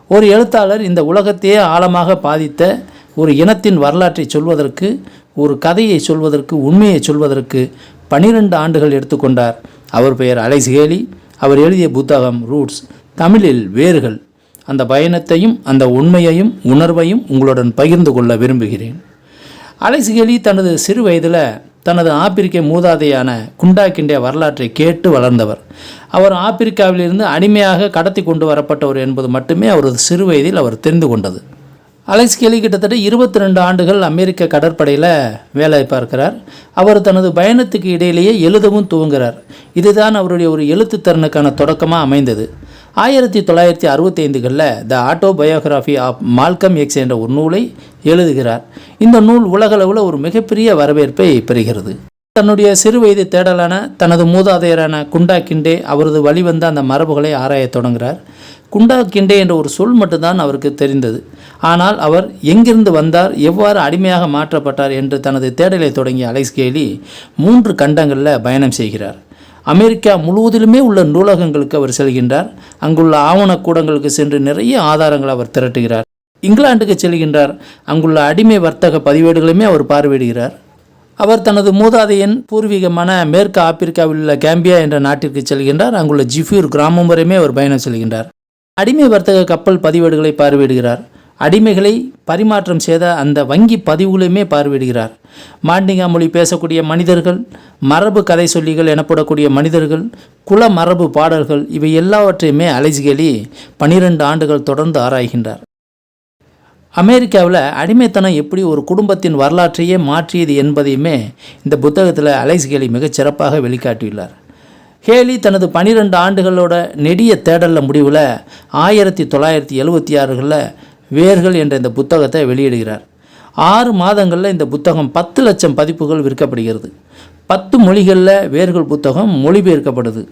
ஒரு எழுத்தாளர் இந்த உலகத்தையே ஆழமாக பாதித்த ஒரு இனத்தின் வரலாற்றை சொல்வதற்கு, ஒரு கதையை சொல்வதற்கு, உண்மையை சொல்வதற்கு 12 ஆண்டுகள் எடுத்துக்கொண்டார். அவர் பெயர் அலெக்ஸ் ஹேலி. அவர் எழுதிய புத்தகம் ரூட்ஸ், தமிழில் வேர்கள். அந்த பயணத்தையும் அந்த உண்மையையும் உணர்வையும் உங்களுடன் பகிர்ந்து கொள்ள விரும்புகிறேன். அலெக்ஸ் ஹேலி தனது சிறு வயதில் தனது ஆப்பிரிக்க மூதாதையான குண்டா கிண்டே வரலாற்றை கேட்டு வளர்ந்தவர். அவர் ஆப்பிரிக்காவிலிருந்து அடிமையாக கடத்தி கொண்டு வரப்பட்டவர் என்பது மட்டுமே அவரது சிறு வயதில் அவர் தெரிந்து கொண்டது. அலெக்ஸ் ஹேலி கிட்டத்தட்ட 22 ஆண்டுகள் அமெரிக்க கடற்படையில் வேலை பார்க்கிறார். அவர் தனது பயணத்துக்கு இடையிலேயே எழுதவும் துவங்குகிறார். இதுதான் அவருடைய ஒரு எழுத்து திறனுக்கான தொடக்கமாக அமைந்தது. 1965களில் த ஆட்டோபயோகிராஃபி ஆஃப் மால்கம் எக்ஸ் என்ற ஒரு நூலை எழுதுகிறார். இந்த நூல் உலகளவில் ஒரு மிகப்பெரிய வரவேற்பை பெறுகிறது. தன்னுடைய சிறு வயது தேடலான தனது மூதாதையரான குண்டா கிண்டே அவரது வழிவந்த அந்த மரபுகளை ஆராயத் தொடங்குகிறார். குண்டா கிண்டே என்ற ஒரு சொல் மட்டும்தான் அவருக்கு தெரிந்தது. ஆனால் அவர் எங்கிருந்து வந்தார், எவ்வாறு அடிமையாக மாற்றப்பட்டார் என்று தனது தேடலை தொடங்கிய அலெக்ஸ் ஹேலி 3 கண்டங்களில் பயணம் செய்கிறார். அமெரிக்கா முழுவதிலுமே உள்ள நூலகங்களுக்கு அவர் செல்கின்றார். அங்குள்ள ஆவணக்கூடங்களுக்கு சென்று நிறைய ஆதாரங்களை அவர் திரட்டுகிறார். இங்கிலாந்துக்கு செல்கின்றார். அங்குள்ள அடிமை வர்த்தக பதிவேடுகளையுமே அவர் பார்வையிடுகிறார். அவர் தனது மூதாதையின் பூர்வீகமான மேற்கு ஆப்பிரிக்காவில் உள்ள கேம்பியா என்ற நாட்டிற்கு செல்கின்றார். அங்குள்ள ஜிஃப்யூர் கிராமம் வரையுமே அவர் பயணம் செல்கின்றார். அடிமை வர்த்தக கப்பல் பதிவேடுகளை பார்வையிடுகிறார். அடிமைகளை பரிமாற்றம் செய்த அந்த வங்கி பதிவுகளையுமே பார்வையிடுகிறார். மாண்டிங்கா மொழி பேசக்கூடிய மனிதர்கள், மரபு கதை சொல்லிகள் எனப்படக்கூடிய மனிதர்கள், குல மரபு பாடல்கள், இவை எல்லாவற்றையுமே அலெக்ஸ் ஹேலி 12 ஆண்டுகள் தொடர்ந்து ஆராய்கின்றார். அமெரிக்காவில் அடிமைத்தனம் எப்படி ஒரு குடும்பத்தின் வரலாற்றையே மாற்றியது என்பதையுமே இந்த புத்தகத்தில் அலெக்ஸ் ஹேலி மிகச் சிறப்பாக வெளிக்காட்டியுள்ளார். ஹேலி தனது 12 ஆண்டுகளோட நெடிய தேடலில் முடிவில் 1976களில் வேர்கள் என்ற இந்த புத்தகத்தை வெளியிடுகிறார். 6 மாதங்களில் இந்த புத்தகம் 10 லட்சம் பதிப்புகள் விற்கப்படுகிறது. 10 மொழிகளில் வேர்கள் புத்தகம் மொழிபெயர்க்கப்படுது.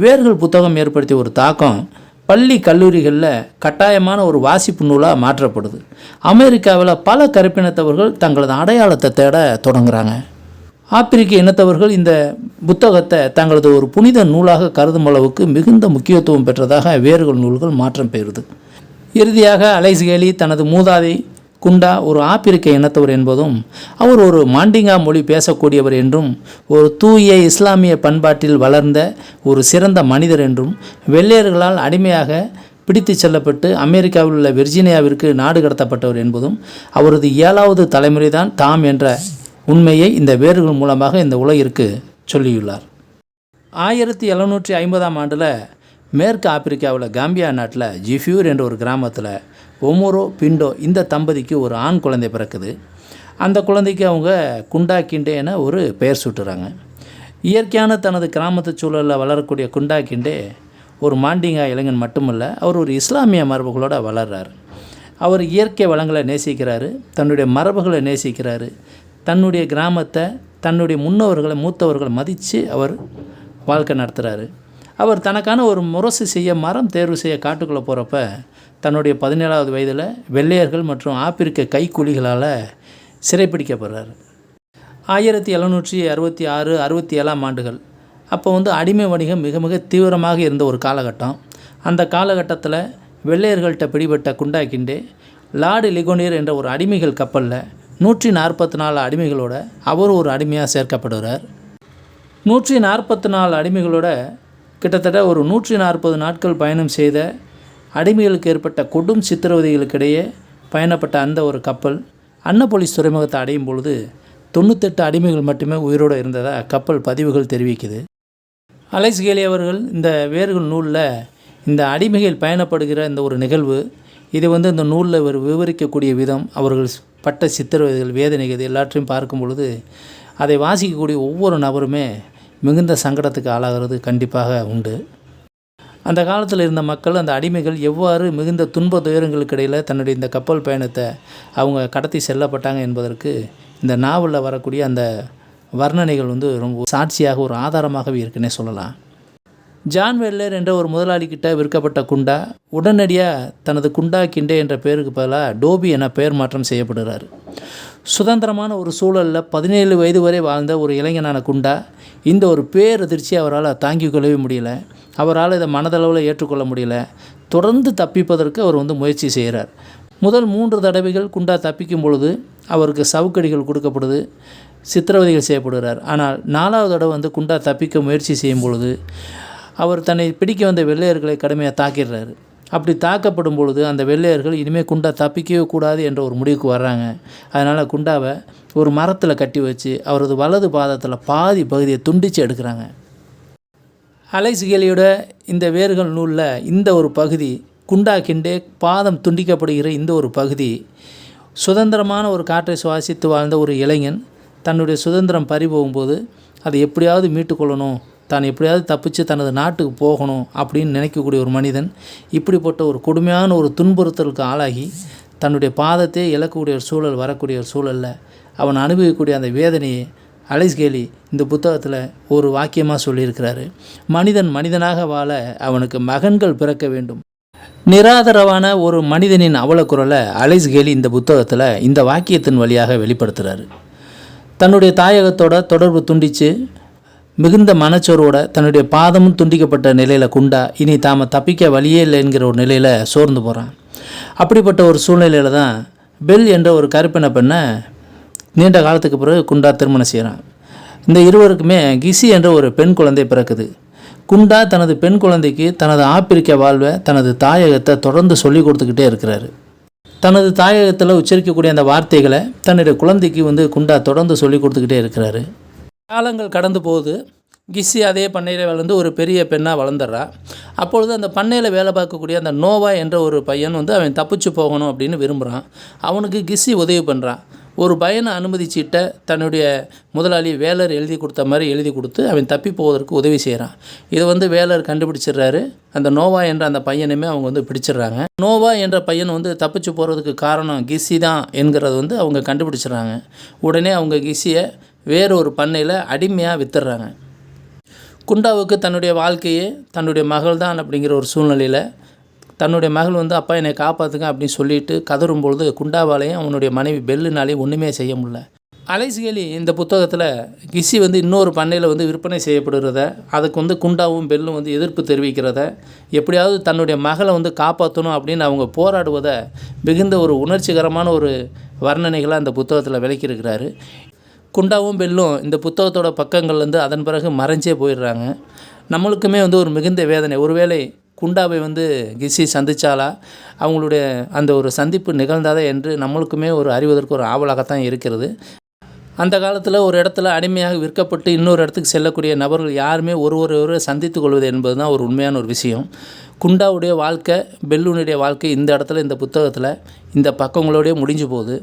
வேர்கள் புத்தகம் ஏற்படுத்திய ஒரு தாக்கம் பள்ளி கல்லூரிகளில் கட்டாயமான ஒரு வாசிப்பு நூலாக மாற்றப்படுது. அமெரிக்காவில் பல கருப்பினத்தவர்கள் தங்களது அடையாளத்தை தேட தொடங்குகிறாங்க. ஆப்பிரிக்க இனத்தவர்கள் இந்த புத்தகத்தை தங்களது ஒரு புனித நூலாக கருதும் அளவுக்கு மிகுந்த முக்கியத்துவம் பெற்றதாக வேர்கள் நூல்கள் மாற்றம் பெறுது. இறுதியாக அலெக்ஸ் ஹேலி தனது மூதாதை குண்டா ஒரு ஆப்பிரிக்க இனத்தவர் என்பதும், அவர் ஒரு மாண்டிங்கா மொழி பேசக்கூடியவர் என்றும், ஒரு தூய இஸ்லாமிய பண்பாட்டில் வளர்ந்த ஒரு சிறந்த மனிதர் என்றும், வெள்ளையர்களால் அடிமையாக பிடித்து செல்லப்பட்டு அமெரிக்காவில் உள்ள வெர்ஜீனியாவிற்கு நாடு கடத்தப்பட்டவர் என்பதும், அவரது 7வது தலைமுறை தான் தாம் என்ற உண்மையை இந்த வேர்கள் மூலமாக இந்த உலகிற்கு சொல்லியுள்ளார். 1750ஆம் ஆண்டில் மேற்கு ஆப்பிரிக்காவில் காம்பியா நாட்டில் ஜிஃப்யூர் என்ற ஒரு கிராமத்தில் ஒமோரோ பிண்டோ இந்த தம்பதிக்கு ஒரு ஆண் குழந்தை பிறக்குது. அந்த குழந்தைக்கு அவங்க குண்டா கிண்டே என ஒரு பெயர் சூட்டுறாங்க. இயற்கையான தனது கிராமத்து சூழலில் வளரக்கூடிய குண்டா கிண்டே ஒரு மாண்டிங்கா இளைஞன் மட்டுமல்ல, அவர் ஒரு இஸ்லாமிய மரபுகளோடு வளர்கிறார். அவர் இயற்கை வளங்களை நேசிக்கிறாரு, தன்னுடைய மரபுகளை நேசிக்கிறாரு, தன்னுடைய கிராமத்தை, தன்னுடைய மூத்தவர்களை மதித்து அவர் வாழ்க்கை நடத்துகிறாரு. அவர் தனக்கான ஒரு முரசு செய்ய மரம் தேர்வு செய்ய காட்டுக்குள்ளே போகிறப்ப தன்னுடைய 17வது வயதில் வெள்ளையர்கள் மற்றும் ஆப்பிரிக்க கைக்கூலிகளால் சிறைப்பிடிக்கப்படுறார். 1766, 67ஆம் ஆண்டுகள் அப்போ அடிமை வணிகம் மிக மிக தீவிரமாக இருந்த ஒரு காலகட்டம். அந்த காலகட்டத்தில் வெள்ளையர்கள்ட்ட பிடிபட்ட குண்டா கிண்டே லார்டு லிகோனியர் என்ற ஒரு அடிமைகள் கப்பலில் 144 அடிமைகளோட அவர் ஒரு அடிமையாக சேர்க்கப்படுகிறார். 144 அடிமைகளோட கிட்டத்தட்ட ஒரு 140 நாட்கள் பயணம் செய்த அடிமைகளுக்கு ஏற்பட்ட கொடும் சித்திரவதைகளுக்கிடையே பயணப்பட்ட அந்த ஒரு கப்பல் அன்னபோலிஸ் துறைமுகத்தை அடையும் பொழுது 98 அடிமைகள் மட்டுமே உயிரோடு இருந்ததாக கப்பல் பதிவுகள் தெரிவிக்குது. அலெக்ஸ் ஹேலி அவர்கள் இந்த வேர்கள் நூலில் இந்த அடிமைகள் பயணப்படுகிற இந்த ஒரு நிகழ்வு, இது இந்த நூலில் இவர் விவரிக்கக்கூடிய விதம், அவர்கள் பட்ட சித்திரவதைகள், வேதனைகள் எல்லாற்றையும் பார்க்கும் பொழுது அதை வாசிக்கக்கூடிய ஒவ்வொரு நபருமே மிகுந்த சங்கடத்துக்கு ஆளாகிறது கண்டிப்பாக உண்டு. அந்த காலத்தில் இருந்த மக்கள், அந்த அடிமைகள் எவ்வாறு மிகுந்த துன்ப துயரங்களுக்கு இடையில் தன்னுடைய இந்த கப்பல் பயணத்தை அவங்க கடத்தி செல்லப்பட்டாங்க என்பதற்கு இந்த நாவலில் வரக்கூடிய அந்த வர்ணனைகள் ரொம்ப சாட்சியாக ஒரு ஆதாரமாகவே இருக்குன்னே சொல்லலாம். ஜான் வெல்லர் என்ற ஒரு முதலாளிக்கிட்ட விற்கப்பட்ட குண்டா உடனடியாக தனது குண்டா கிண்டே என்ற பெயருக்கு பதிலாக டோபி என பெயர் மாற்றம் செய்யப்படுகிறார். சுதந்திரமான ஒரு சூழலில் 17 வயது வரை வாழ்ந்த ஒரு இளைஞனான குண்டா இந்த ஒரு பேரதிர்ச்சி அவரால் தாங்கிக் கொள்ளவே முடியல. அவரால் இதை மனதளவில் ஏற்றுக்கொள்ள முடியல. தொடர்ந்து தப்பிப்பதற்கு அவர் வந்து முயற்சி செய்கிறார். முதல் 3 தடவைகள் குண்டா தப்பிக்கும் பொழுது அவருக்கு சவுக்கடிகள் கொடுக்கப்படுது, சித்திரவதைகள் செய்யப்படுகிறார். ஆனால் 4வது தடவை வந்து குண்டா தப்பிக்க முயற்சி செய்யும் பொழுது அவர் தன்னை பிடிக்க வந்த வெள்ளையர்களை கடுமையாக தாக்கிடுறாரு. அப்படி தாக்கப்படும் பொழுது அந்த வெள்ளையர்கள் இனிமேல் குண்டா தப்பிக்கவே கூடாது என்ற ஒரு முடிவுக்கு வர்றாங்க. அதனால் குண்டாவை ஒரு மரத்தில் கட்டி வச்சு அவரது வலது பாதத்தில் பாதி பகுதியை துண்டித்து எடுக்கிறாங்க. அலைஸ் கேலியோட இந்த வேர்கள் நூலில் இந்த ஒரு பகுதி, குண்டா கிண்டே பாதம் துண்டிக்கப்படுகிற இந்த ஒரு பகுதி, சுதந்திரமான ஒரு காற்றை சுவாசித்து வாழ்ந்த ஒரு இளைஞன் தன்னுடைய சுதந்திரம் பறிபோகும்போது அதை எப்படியாவது மீட்டுக்கொள்ளணும், தான் எப்படியாவது தப்பிச்சு தனது நாட்டுக்கு போகணும் அப்படின்னு நினைக்கக்கூடிய ஒரு மனிதன் இப்படிப்பட்ட ஒரு கொடுமையான ஒரு துன்புறுத்தலுக்கு ஆளாகி தன்னுடைய பாதத்தை இழக்கக்கூடிய ஒரு சூழல் வரக்கூடிய ஒரு சூழலில் அவன் அனுபவிக்கக்கூடிய அந்த வேதனையை அலைஸ் கேலி இந்த புத்தகத்தில் ஒரு வாக்கியமாக சொல்லியிருக்கிறாரு. மனிதன் மனிதனாக வாழ அவனுக்கு மகன்கள் பிறக்க வேண்டும். நிராதரவான ஒரு மனிதனின் அவலக்குரலை அலைஸ் கேலி இந்த புத்தகத்தில் இந்த வாக்கியத்தின் வழியாக வெளிப்படுத்துகிறாரு. தன்னுடைய தாயகத்தோட தொடர்பு துண்டித்து மிகுந்த மனச்சோர்வோட தன்னுடைய பாதமும் துண்டிக்கப்பட்ட நிலையில் குண்டா இனி தாம தப்பிக்க வழியே இல்லை என்கிற ஒரு நிலையில் சோர்ந்து போகிறான். அப்படிப்பட்ட ஒரு சூழ்நிலையில் தான் பெல் என்ற ஒரு கருப்பின பெண்ணை நீண்ட காலத்துக்கு பிறகு குண்டா திருமணம் செய்கிறான். இந்த இருவருக்குமே கிசி என்ற ஒரு பெண் குழந்தை பிறக்குது. குண்டா தனது பெண் குழந்தைக்கு தனது ஆப்பிரிக்க வாழ்வை, தனது தாயகத்தை தொடர்ந்து சொல்லி கொடுத்துக்கிட்டே இருக்கிறாரு. தனது தாயகத்தில் உச்சரிக்கக்கூடிய அந்த வார்த்தைகளை தன்னுடைய குழந்தைக்கு வந்து குண்டா தொடர்ந்து சொல்லி கொடுத்துக்கிட்டே இருக்கிறாரு. காலங்கள் கடந்து போகுது. கிஸ்ஸி அதே பண்ணையில் வளர்ந்து ஒரு பெரிய பெண்ணாக வளர்ந்துடுறா. அப்பொழுது அந்த பண்ணையில் வேலை பார்க்கக்கூடிய அந்த நோவா என்ற ஒரு பையன் வந்து அவன் தப்பிச்சு போகணும் அப்படின்னு விரும்புகிறான். அவனுக்கு கிஸ்ஸி உதவி பண்ணுறான். ஒரு பயண அனுமதி சீட்டை தன்னுடைய முதலாளி வேலர் எழுதி கொடுத்த மாதிரி எழுதி கொடுத்து அவன் தப்பி போவதற்கு உதவி செய்கிறான். இதை வந்து வேலர் கண்டுபிடிச்சிடுறாரு. அந்த நோவா என்ற அந்த பையனுமே அவங்க வந்து பிடிச்சிடுறாங்க. நோவா என்ற பையன் வந்து தப்பிச்சு போகிறதுக்கு காரணம் கிஸ்ஸி தான் என்கிறது வந்து அவங்க கண்டுபிடிச்சிடுறாங்க. உடனே அவங்க கிஸ்ஸியை வேறு ஒரு பண்ணையில் அடிமையாக வித்துடுறாங்க. குண்டாவுக்கு தன்னுடைய வாழ்க்கையே தன்னுடைய மகள் தான் அப்படிங்கிற ஒரு சூழ்நிலையில் தன்னுடைய மகள் வந்து அப்பா என்னை காப்பாற்றுங்க அப்படின்னு சொல்லிட்டு கதறும்பொழுது குண்டாவாலையும் அவனுடைய மனைவி பெல்லுனாலையும் ஒன்றுமே செய்ய முடியல. அலைஸ் கேலி இந்த புத்தகத்தில் கிஸ்ஸி வந்து இன்னொரு பண்ணையில் வந்து விற்பனை செய்யப்படுகிறத, அதுக்கு வந்து குண்டாவும் பெல்லும் வந்து எதிர்ப்பு தெரிவிக்கிறத, எப்படியாவது தன்னுடைய மகளை வந்து காப்பாற்றணும் அப்படின்னு அவங்க போராடுவதை மிகுந்த ஒரு உணர்ச்சிகரமான ஒரு வர்ணனைகளாக அந்த புத்தகத்தில் விளக்கியிருக்கிறாரு. குண்டாவும் பெல்லும் இந்த புத்தகத்தோட பக்கங்கள்லேருந்து அதன் பிறகு மறைஞ்சே போயிடுறாங்க. நம்மளுக்குமே வந்து ஒரு மிகுந்த வேதனை. ஒருவேளை குண்டாவை வந்து கிஸ்ஸி சந்தித்தாலா, அவங்களுடைய அந்த ஒரு சந்திப்பு நிகழ்ந்தாதா என்று நம்மளுக்குமே ஒரு அறிவதற்கு ஒரு ஆவலாகத்தான் இருக்கிறது. அந்த காலத்தில் ஒரு இடத்துல அடிமையாக விற்கப்பட்டு இன்னொரு இடத்துக்கு செல்லக்கூடிய நபர்கள் யாருமே ஒருவரை சந்தித்து கொள்வது என்பது தான் ஒரு உண்மையான ஒரு விஷயம். குண்டாவுடைய வாழ்க்கை, பெல்லுனுடைய வாழ்க்கை இந்த இடத்துல இந்த புத்தகத்தில் இந்த பக்கங்களோடய முடிஞ்சு போகுது.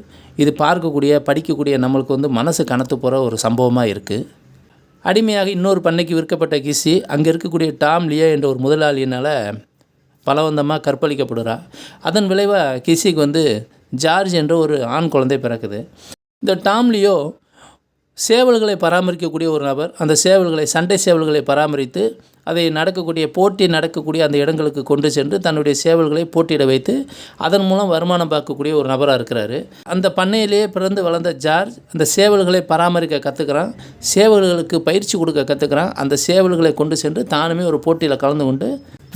இது பார்க்கக்கூடிய படிக்கக்கூடிய நம்மளுக்கு வந்து மனசு கனத்து போகிற ஒரு சம்பவமாக இருக்குது. அடிமையாக இன்னொரு பண்ணைக்கு விற்கப்பட்ட கிஸ்ஸி அங்கே இருக்கக்கூடிய டாம் லியோ என்ற ஒரு முதலாளியினால் பலவந்தமாக கற்பழிக்கப்படுறா. அதன் விளைவாக கிஸ்ஸிக்கு வந்து ஜார்ஜ் என்ற ஒரு ஆண் குழந்தை பிறக்குது. இந்த டாம் லியோ சேவல்களை பராமரிக்கக்கூடிய ஒரு நபர். அந்த சேவல்களை, சண்டை சேவல்களை பராமரித்து அதை போட்டி நடக்கக்கூடிய அந்த இடங்களுக்கு கொண்டு சென்று தன்னுடைய சேவல்களை போட்டியிட வைத்து அதன் மூலம் வருமானம் பார்க்கக்கூடிய ஒரு நபராக இருக்கிறாரு. அந்த பண்ணையிலேயே பிறந்து வளர்ந்த ஜார்ஜ் அந்த சேவல்களை பராமரிக்க கற்றுக்கிறான், சேவல்களுக்கு பயிற்சி கொடுக்க கற்றுக்கிறான். அந்த சேவல்களை கொண்டு சென்று தானுமே ஒரு போட்டியில் கலந்து கொண்டு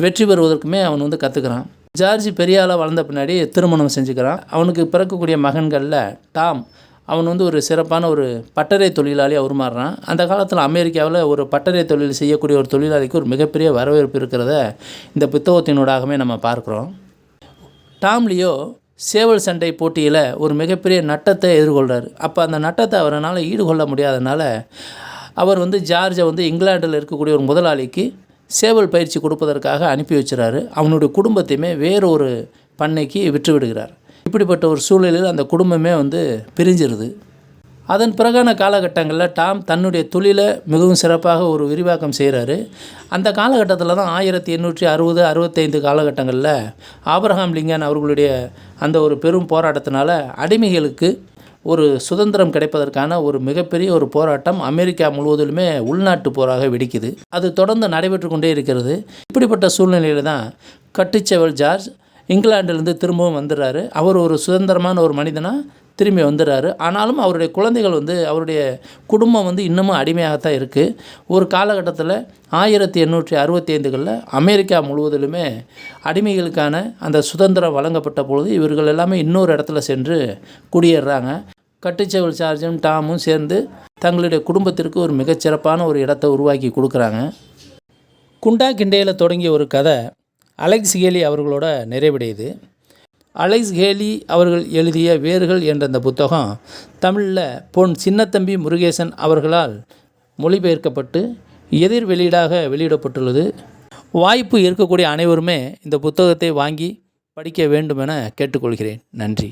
வெற்றி பெறுவதற்குமே அவன் வந்து கற்றுக்கிறான். ஜார்ஜ் பெரிய ஆளாக வளர்ந்த பின்னாடி திருமணம் செஞ்சுக்கிறான். அவனுக்கு பிறக்கக்கூடிய மகன்களில் டாம், அவன் வந்து ஒரு சிறப்பான ஒரு பட்டறை தொழிலாளியாக உருமாறுறான். அந்த காலத்தில் அமெரிக்காவில் ஒரு பட்டறை தொழில் செய்யக்கூடிய ஒரு தொழிலாளிக்கு ஒரு மிகப்பெரிய வரவேற்பு இருக்கிறத இந்த புத்தகத்தினூடாகவே நம்ம பார்க்குறோம். டாம் லியோ சேவல் சண்டை போட்டியில் ஒரு மிகப்பெரிய நட்டத்தை எதிர்கொள்கிறார். அப்போ அந்த நட்டத்தை அவரால் ஈடுகொள்ள முடியாதனால அவர் வந்து ஜார்ஜை வந்து இங்கிலாண்டில் இருக்கக்கூடிய ஒரு முதலாளிக்கு சேவல் பயிற்சி கொடுப்பதற்காக அனுப்பி வச்சுறாரு. அவனுடைய குடும்பத்தையுமே வேறு ஒரு பண்ணைக்கு விற்று விடுகிறார். இப்படிப்பட்ட ஒரு சூழலில் அந்த குடும்பமே வந்து பிரிஞ்சிருது. அதன் பிறகான காலகட்டங்களில் டாம் தன்னுடைய தொழிலை மிகவும் சிறப்பாக ஒரு விரிவாக்கம் செய்கிறாரு. அந்த காலகட்டத்தில் தான் 1860-65 காலகட்டங்களில் ஆபிரகாம் லிங்கன் அவர்களுடைய அந்த ஒரு பெரும் போராட்டத்தினால அடிமைகளுக்கு ஒரு சுதந்திரம் கிடைப்பதற்கான ஒரு மிகப்பெரிய ஒரு போராட்டம் அமெரிக்கா முழுவதிலுமே உள்நாட்டு போராக வெடிக்குது. அது தொடர்ந்து நடைபெற்று கொண்டே இருக்கிறது. இப்படிப்பட்ட சூழ்நிலையில் தான் கட்டுச்செவல் ஜார்ஜ் இங்கிலாண்டிலேருந்து திரும்பவும் வந்துடுறாரு. அவர் ஒரு சுதந்திரமான ஒரு மனிதனாக திரும்பி வந்துடுறாரு. ஆனாலும் அவருடைய குழந்தைகள் அவருடைய குடும்பம் இன்னமும் அடிமையாகத்தான் இருக்குது. ஒரு காலகட்டத்தில் 1865களில் அமெரிக்கா முழுவதிலுமே அடிமைகளுக்கான அந்த சுதந்திரம் வழங்கப்பட்ட பொழுது இவர்கள் எல்லாமே இன்னொரு இடத்துல சென்று குடியேறுறாங்க. கட்டுச்செவல் சார்ஜும் டாமும் சேர்ந்து தங்களுடைய குடும்பத்திற்கு ஒரு மிகச்சிறப்பான ஒரு இடத்தை உருவாக்கி கொடுக்குறாங்க. குண்டா கிண்டேயில் தொடங்கிய ஒரு கதை அலெக்ஸ் ஹேலி அவர்களோட நிறைவடையுது. அலெக்ஸ் ஹேலி அவர்கள் எழுதிய வேர்கள் என்ற அந்த புத்தகம் தமிழில் பொன் சின்னத்தம்பி முருகேசன் அவர்களால் மொழிபெயர்க்கப்பட்டு எதிர் வெளியீடாக வெளியிடப்பட்டுள்ளது. வாய்ப்பு இருக்கக்கூடிய அனைவருமே இந்த புத்தகத்தை வாங்கி படிக்க வேண்டும் என கேட்டுக்கொள்கிறேன். நன்றி.